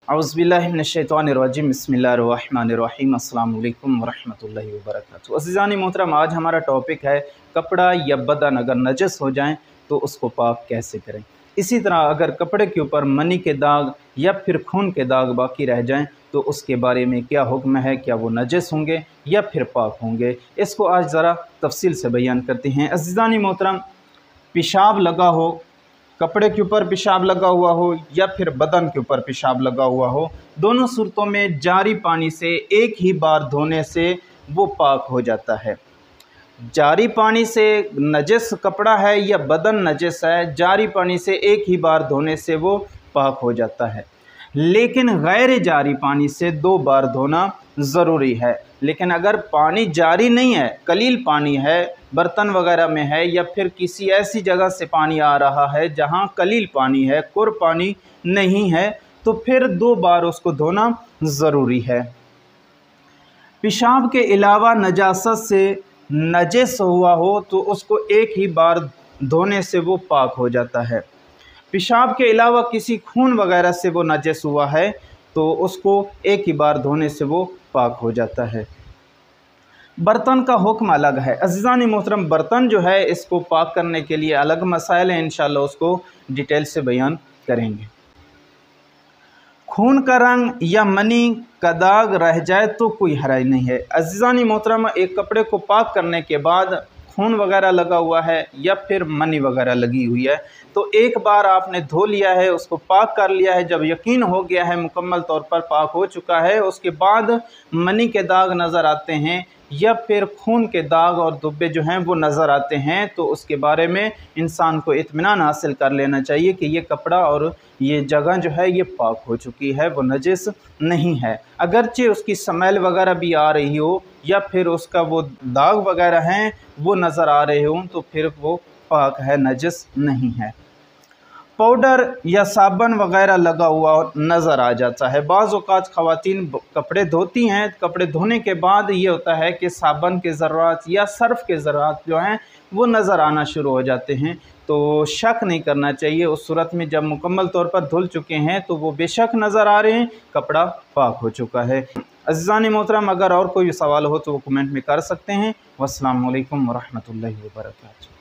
औज़ुबिल्लाहि मिनश्शैतानिर्रजीम बिस्मिल्लाहिर्रहमानिर्रहीम अस्सलामु अलैकुम वरहमतुल्लाहि वबरकातुहू। अज़ीज़ानी मोहतरम, आज हमारा टॉपिक है कपड़ा या बदन अगर नजस हो जाएं तो उसको पाक कैसे करें। इसी तरह अगर कपड़े के ऊपर मनी के दाग या फिर खून के दाग बाकी रह जाएं तो उसके बारे में क्या हुक्म है, क्या वो नजस होंगे या फिर पाक होंगे, इसको आज ज़रा तफसील से बयान करते हैं। अज़ीज़ानी मोहतरम, पेशाब लगा हो, कपड़े के ऊपर पेशाब लगा हुआ हो या फिर बदन के ऊपर पेशाब लगा हुआ हो, दोनों सूरतों में जारी पानी से एक ही बार धोने से वो पाक हो जाता है। जारी पानी से नजस कपड़ा है या बदन नजस है, जारी पानी से एक ही बार धोने से वो पाक हो जाता है। लेकिन गैर जारी पानी से 2 बार धोना ज़रूरी है। लेकिन अगर पानी जारी नहीं है, कलील पानी है, बर्तन वगैरह में है या फिर किसी ऐसी जगह से पानी आ रहा है जहां कलील पानी है, कुर पानी नहीं है, तो फिर 2 बार उसको धोना ज़रूरी है। पेशाब के अलावा नजासत से नजस हुआ हो तो उसको एक ही बार धोने से वो पाक हो जाता है। पेशाब के अलावा किसी खून वगैरह से वो नजस हुआ है तो उसको एक ही बार धोने से वो पाक हो जाता है। बर्तन का हुक्म अलग है। अज़ीज़ानी मोहतरम, बर्तन जो है इसको पाक करने के लिए अलग मसाइल हैं, इंशाअल्लाह उसको डिटेल से बयान करेंगे। खून का रंग या मनी का दाग रह जाए तो कोई हराज नहीं है। अज़ीज़ानी मोहतरम, एक कपड़े को पाक करने के बाद खून वगैरह लगा हुआ है या फिर मनी वगैरह लगी हुई है तो एक बार आपने धो लिया है, उसको पाक कर लिया है, जब यकीन हो गया है मुकम्मल तौर पर पाक हो चुका है, उसके बाद मनी के दाग नज़र आते हैं या फिर खून के दाग और दुब्बे जो हैं वो नज़र आते हैं तो उसके बारे में इंसान को इत्मीनान हासिल कर लेना चाहिए कि ये कपड़ा और ये जगह जो है ये पाक हो चुकी है, वो नजस नहीं है। अगरचे उसकी स्मेल वगैरह भी आ रही हो या फिर उसका वो दाग वगैरह हैं वो नज़र आ रहे हों तो फिर वो पाक है, नजस नहीं है। पाउडर या साबुन वगैरह लगा हुआ नज़र आ जाता है। बाज़ औक़ात ख़वातीन कपड़े धोती हैं, कपड़े धोने के बाद ये होता है कि साबुन के ज़रात या सर्फ़ के ज़रात जो हैं वो नज़र आना शुरू हो जाते हैं, तो शक नहीं करना चाहिए। उस सूरत में जब मुकम्मल तौर पर धुल चुके हैं तो वो बेशक नज़र आ रहे हैं, कपड़ा पाक हो चुका है। अज़ीज़ानी मोहतरम, अगर और कोई सवाल हो तो वो कमेंट में कर सकते हैं। वस्सलामु अलैकुम वरहमतुल्लाहि वबरकातुहू।